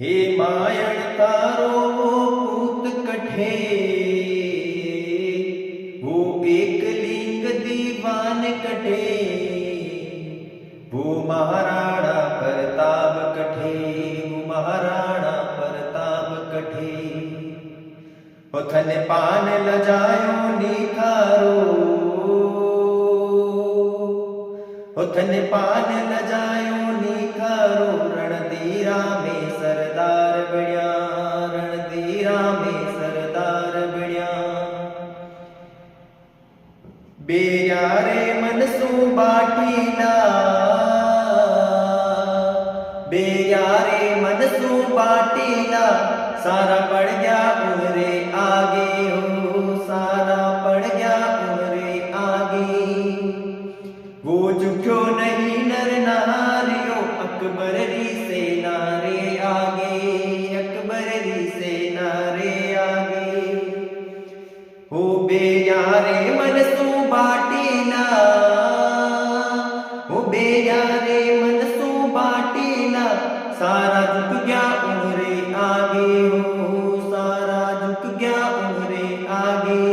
हे मायण तारो वो पूत कठे, वो एक लिंग दीवान कठे, वो महाराणा प्रताप कठे, वो महाराणा प्रताप कठे। उथन पान लजायो निखारो, उथन पान लजायो निखारो, रणधीरा में सरदार बण्या, रणधीरा में सरदार बण्या। बेया रे मनसू बाटीला, बेया रे मनसू बाटीला, सारा पड़ गया उमरे आगे हो, सारा पड़ गया उमरे आगे। वो झुक्यो नहीं नर नारियो, अकबर री सेना रे आगे, अकबर री सेना रे आगे। हो बेया रे मनसू बाटीला, हो बेया रे मनसू बाटीला, सारा झुक गया उमरे आगे हो, सारा झुक गया उमरे आगे।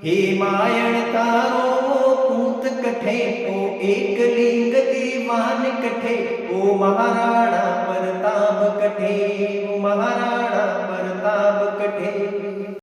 हे मायण तारो वो पूत कठे, ओ एक लिंग दीवान कठे, ओ महाराणा प्रताप कठे, ओ महाराणा प्रताप कठे।